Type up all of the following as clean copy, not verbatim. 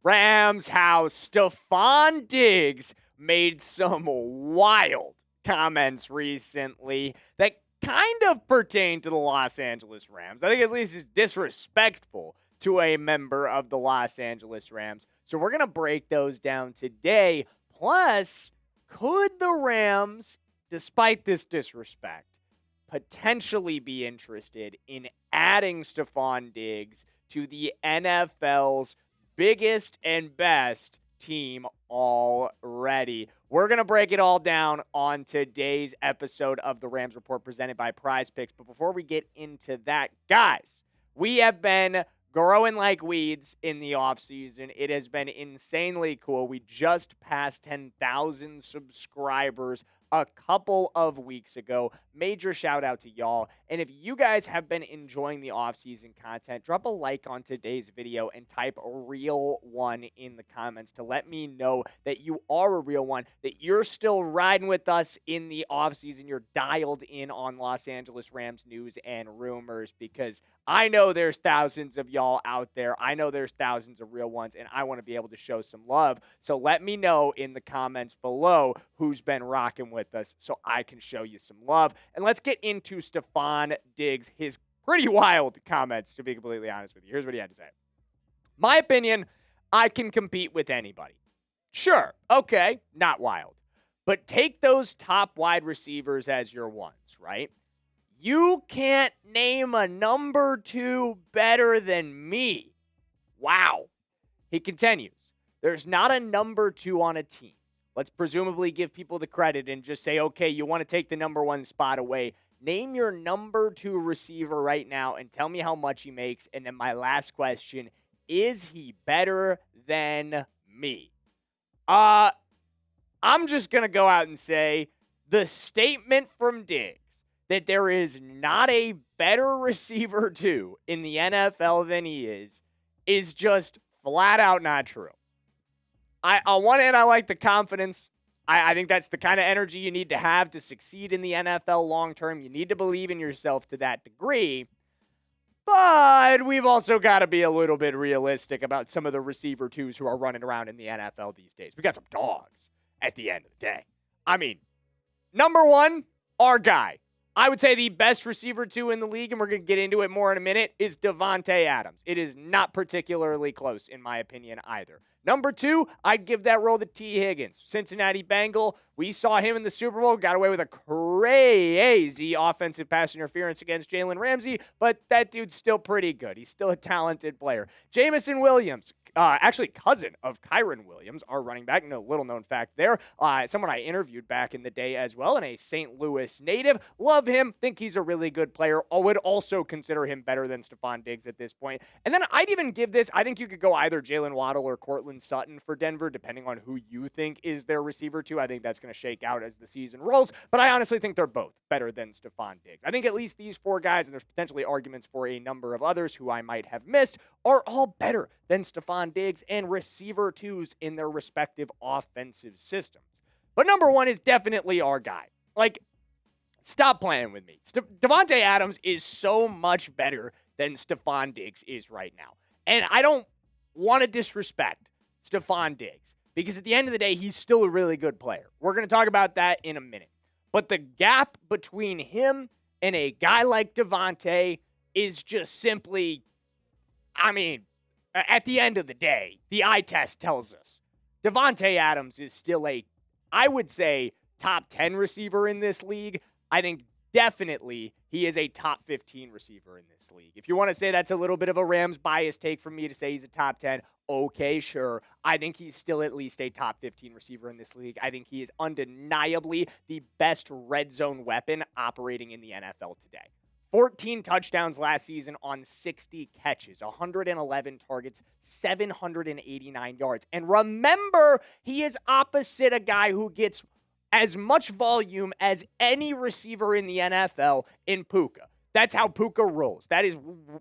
Rams house Stefon Diggs made some wild comments recently that kind of pertain to the Los Angeles Rams. I think at least it's disrespectful to a member of the Los Angeles Rams. So we're going to break those down today. Plus, could the Rams, despite this disrespect, potentially be interested in adding Stefon Diggs to the NFL's biggest and best team already? We're going to break it all down on today's episode of the Rams Report presented by PrizePicks. But before we get into that, guys, we have been growing like weeds in the offseason. It has been insanely cool. We just passed 10,000 subscribers a couple of weeks ago. Major shout out to y'all. And if you guys have been enjoying the offseason content, drop a like on today's video and type a real one in the comments to let me know that you are a real one, that you're still riding with us in the offseason. You're dialed in on Los Angeles Rams news and rumors, because I know there's thousands of y'all out there. I know there's thousands of real ones, and I want to be able to show some love. So let me know in the comments below who's been rocking with us so I can show you some love. And let's get into Stefon Diggs, his pretty wild comments, to be completely honest with you. Here's what he had to say. My opinion, I can compete with anybody. Sure, okay, not wild. But take those top wide receivers as your ones, right? You can't name a number 2 better than me. Wow. He continues. There's not a number 2 on a team. Let's presumably give people the credit and just say, okay, you want to take the number 1 spot away. Name your number 2 receiver right now and tell me how much he makes. And then my last question, is he better than me? I'm just going to go out and say the statement from Diggs that there is not a better receiver 2 in the NFL than he is just flat out not true. On one hand, I like the confidence. I think that's the kind of energy you need to have to succeed in the NFL long term. You need to believe in yourself to that degree. But we've also got to be a little bit realistic about some of the receiver 2s who are running around in the NFL these days. We got some dogs at the end of the day. I mean, number 1, our guy. I would say the best receiver 2 in the league, and we're going to get into it more in a minute, is Davante Adams. It is not particularly close, in my opinion, either. Number 2, I'd give that role to T. Higgins. Cincinnati Bengal. We saw him in the Super Bowl, got away with a crazy offensive pass interference against Jalen Ramsey, but that dude's still pretty good. He's still a talented player. Jamison Williams, actually cousin of Kyren Williams, our running back. No little known fact there. Someone I interviewed back in the day as well, and a St. Louis native. Love him. Think he's a really good player. I would also consider him better than Stefon Diggs at this point. And then I'd even give this, I think you could go either Jalen Waddle or Courtland Sutton for Denver, depending on who you think is their receiver 2. I think that's going to shake out as the season rolls, but I honestly think they're both better than Stefon Diggs. I think at least these 4 guys, and there's potentially arguments for a number of others who I might have missed, are all better than Stefon Diggs and receiver 2s in their respective offensive systems. But number 1 is definitely our guy. Like, stop playing with me. Davante Adams is so much better than Stefon Diggs is right now. And I don't want to disrespect Stefon Diggs, because at the end of the day, he's still a really good player. We're going to talk about that in a minute. But the gap between him and a guy like Davante is just simply, I mean, at the end of the day, the eye test tells us Davante Adams is still I would say, top 10 receiver in this league. I think definitely he is a top 15 receiver in this league. If you want to say that's a little bit of a Rams bias take from me to say he's a top 10, okay, sure. I think he's still at least a top 15 receiver in this league. I think he is undeniably the best red zone weapon operating in the NFL today. 14 touchdowns last season on 60 catches, 111 targets, 789 yards. And remember, he is opposite a guy who gets as much volume as any receiver in the NFL in Puka. That's how Puka rolls. That is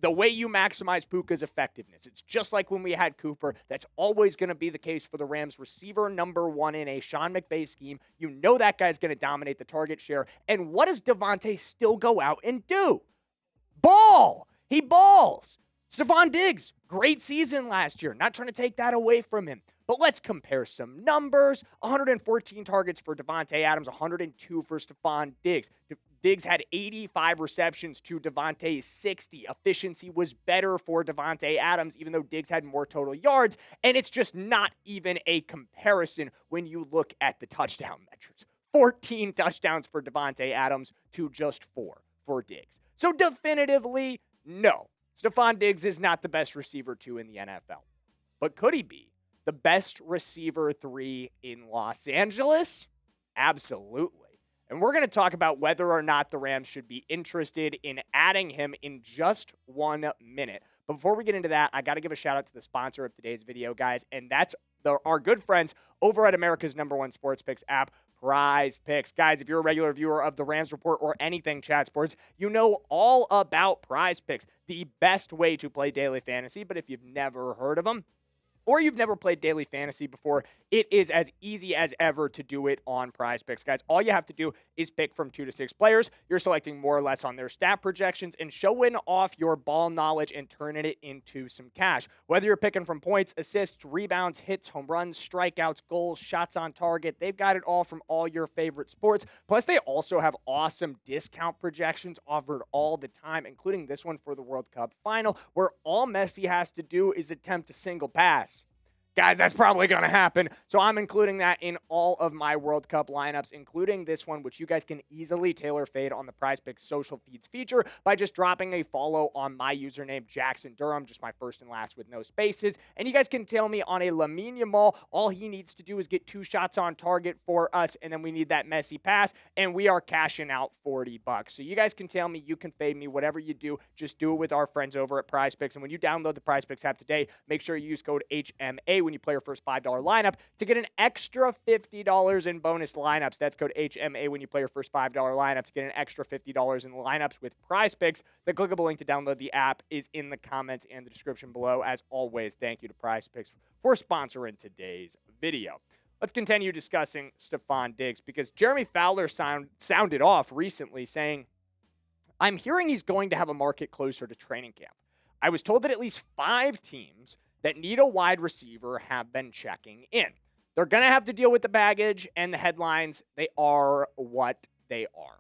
the way you maximize Puka's effectiveness. It's just like when we had Cooper. That's always going to be the case for the Rams receiver number 1 in a Sean McVay scheme. You know that guy's going to dominate the target share. And what does Davante still go out and do? Ball. He balls. Stefon Diggs, great season last year. Not trying to take that away from him. But let's compare some numbers. 114 targets for Davante Adams, 102 for Stefon Diggs. Diggs had 85 receptions to Davante's 60. Efficiency was better for Davante Adams, even though Diggs had more total yards. And it's just not even a comparison when you look at the touchdown metrics. 14 touchdowns for Davante Adams to just 4 for Diggs. So definitively, no. Stefon Diggs is not the best receiver 2 in the NFL. But could he be the best receiver 3 in Los Angeles? Absolutely. And we're going to talk about whether or not the Rams should be interested in adding him in just 1 minute. But before we get into that, I got to give a shout out to the sponsor of today's video, guys, and that's our good friends over at America's #1 sports picks app, PrizePicks. Guys, if you're a regular viewer of the Rams Report or anything Chat Sports, you know all about PrizePicks, the best way to play daily fantasy. But if you've never heard of them, or you've never played daily fantasy before, it is as easy as ever to do it on PrizePicks. Guys, all you have to do is pick from 2 to 6 players. You're selecting more or less on their stat projections and showing off your ball knowledge and turning it into some cash. Whether you're picking from points, assists, rebounds, hits, home runs, strikeouts, goals, shots on target, they've got it all from all your favorite sports. Plus, they also have awesome discount projections offered all the time, including this one for the World Cup final, where all Messi has to do is attempt a single pass. Guys, that's probably going to happen. So I'm including that in all of my World Cup lineups, including this one, which you guys can easily tailor fade on the PrizePicks social feeds feature by just dropping a follow on my username, Jackson Durham, just my first and last with no spaces. And you guys can tail me on a Lamine Yamal. All he needs to do is get 2 shots on target for us, and then we need that Messi pass, and we are cashing out $40. So you guys can tail me, you can fade me, whatever you do, just do it with our friends over at PrizePicks. And when you download the PrizePicks app today, make sure you use code HMA when you play your first $5 lineup to get an extra $50 in bonus lineups. That's code HMA when you play your first $5 lineup to get an extra $50 in lineups with PrizePicks. The clickable link to download the app is in the comments and the description below. As always, thank you to PrizePicks for sponsoring today's video. Let's continue discussing Stefon Diggs because Jeremy Fowler sounded off recently saying, I'm hearing he's going to have a market closer to training camp. I was told that at least 5 teams that need a wide receiver have been checking in. They're going to have to deal with the baggage and the headlines. They are what they are.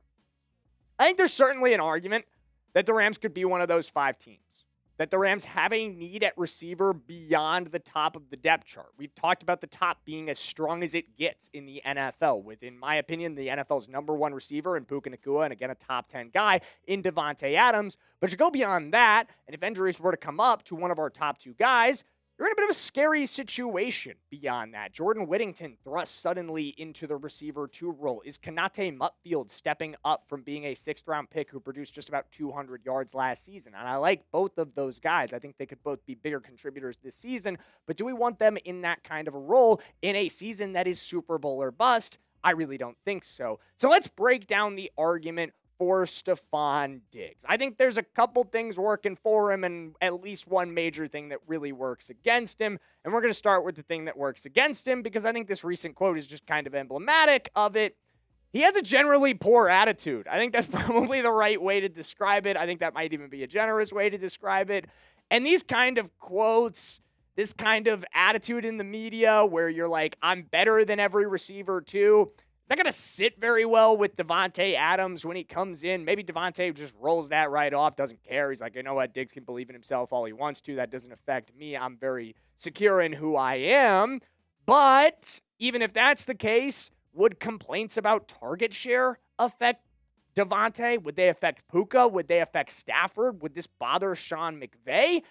I think there's certainly an argument that the Rams could be one of those 5 teams, that the Rams have a need at receiver beyond the top of the depth chart. We've talked about the top being as strong as it gets in the NFL, with, in my opinion, the NFL's #1 receiver in Puka Nacua, and again, a top 10 guy in Davante Adams. But you go beyond that, and if injuries were to come up to one of our top 2 guys, you're in a bit of a scary situation beyond that. Jordan Whittington thrust suddenly into the receiver 2 role. Is Konate Mutfield stepping up from being a 6th-round pick who produced just about 200 yards last season? And I like both of those guys. I think they could both be bigger contributors this season. But do we want them in that kind of a role in a season that is Super Bowl or bust? I really don't think so. So let's break down the argument for Stefon Diggs. I think there's a couple things working for him and at least one major thing that really works against him. And we're going to start with the thing that works against him because I think this recent quote is just kind of emblematic of it. He has a generally poor attitude. I think that's probably the right way to describe it. I think that might even be a generous way to describe it. And these kind of quotes, this kind of attitude in the media where you're like, I'm better than every receiver too, it's not going to sit very well with Davante Adams when he comes in. Maybe Davante just rolls that right off, doesn't care. He's like, you know what, Diggs can believe in himself all he wants to. That doesn't affect me. I'm very secure in who I am. But even if that's the case, would complaints about target share affect Davante? Would they affect Puka? Would they affect Stafford? Would this bother Sean McVay?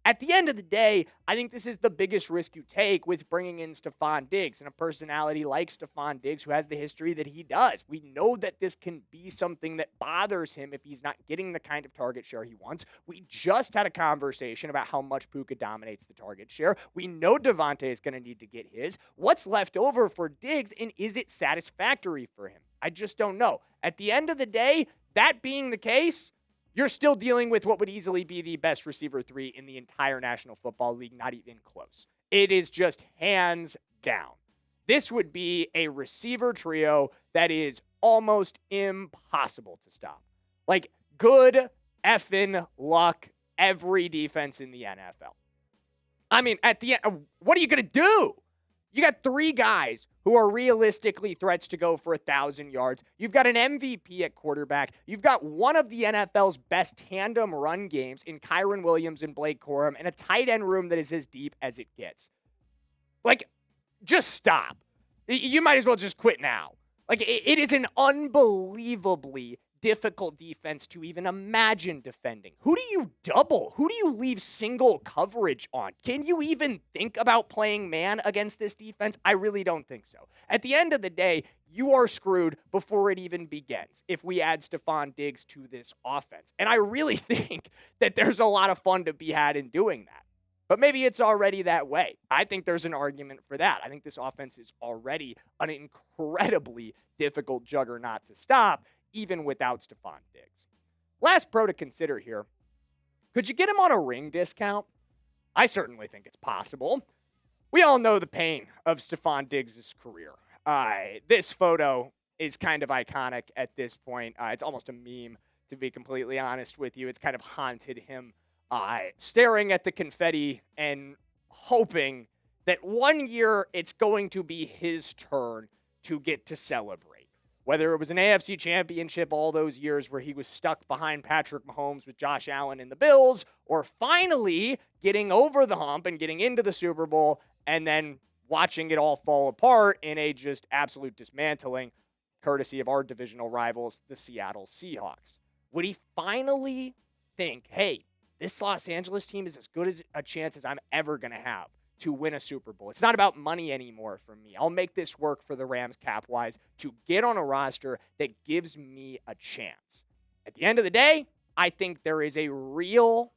At the end of the day, I think this is the biggest risk you take with bringing in Stefon Diggs and a personality like Stefon Diggs who has the history that he does. We know that this can be something that bothers him if he's not getting the kind of target share he wants. We just had a conversation about how much Puka dominates the target share. We know Davante is going to need to get his. What's left over for Diggs, and is it satisfactory for him? I just don't know. At the end of the day, that being the case, you're still dealing with what would easily be the best receiver 3 in the entire National Football League, not even close. It is just hands down. This would be a receiver trio that is almost impossible to stop. Like, good effing luck, every defense in the NFL. I mean, at the end, what are you going to do? You got 3 guys who are realistically threats to go for 1,000 yards. You've got an MVP at quarterback. You've got one of the NFL's best tandem run games in Kyren Williams and Blake Corum, and a tight end room that is as deep as it gets. Like, just stop. You might as well just quit now. Like, it is an unbelievably difficult defense to even imagine defending. Who do you double? Who do you leave single coverage on? Can you even think about playing man against this defense? I really don't think so. At the end of the day, you are screwed before it even begins if we add Stefon Diggs to this offense. And I really think that there's a lot of fun to be had in doing that. But maybe it's already that way. I think there's an argument for that. I think this offense is already an incredibly difficult juggernaut to stop, even without Stefon Diggs. Last pro to consider here. Could you get him on a ring discount? I certainly think it's possible. We all know the pain of Stefon Diggs' career. This photo is kind of iconic at this point. It's almost a meme, to be completely honest with you. It's kind of haunted him staring at the confetti and hoping that one year it's going to be his turn to get to celebrate. Whether it was an AFC championship all those years where he was stuck behind Patrick Mahomes with Josh Allen and the Bills, or finally getting over the hump and getting into the Super Bowl and then watching it all fall apart in a just absolute dismantling, courtesy of our divisional rivals, the Seattle Seahawks. Would he finally think, hey, this Los Angeles team is as good as a chance as I'm ever going to have to win a Super Bowl? It's not about money anymore for me. I'll make this work for the Rams cap-wise to get on a roster that gives me a chance. At the end of the day, I think there is a real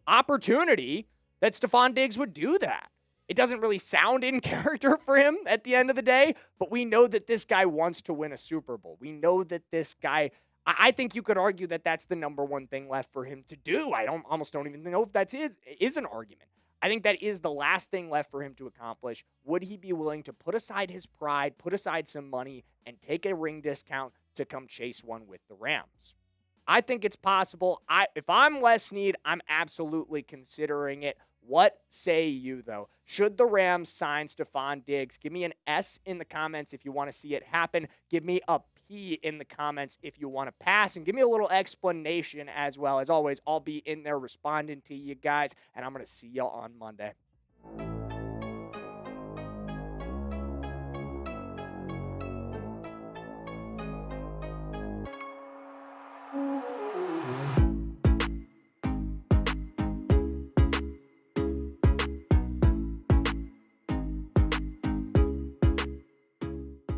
opportunity that Stefon Diggs would do that. It doesn't really sound in character for him at the end of the day, but we know that this guy wants to win a Super Bowl. We know that this guy, I think you could argue that that's the number one thing left for him to do. I almost don't even know if that is an argument. I think that is the last thing left for him to accomplish. Would he be willing to put aside his pride, put aside some money, and take a ring discount to come chase one with the Rams? I think it's possible. If I'm Les Snead, I'm absolutely considering it. What say you, though? Should the Rams sign Stefon Diggs? Give me an S in the comments if you want to see it happen. Give me a P in the comments if you want to pass. And give me a little explanation as well. As always, I'll be in there responding to you guys. And I'm going to see y'all on Monday.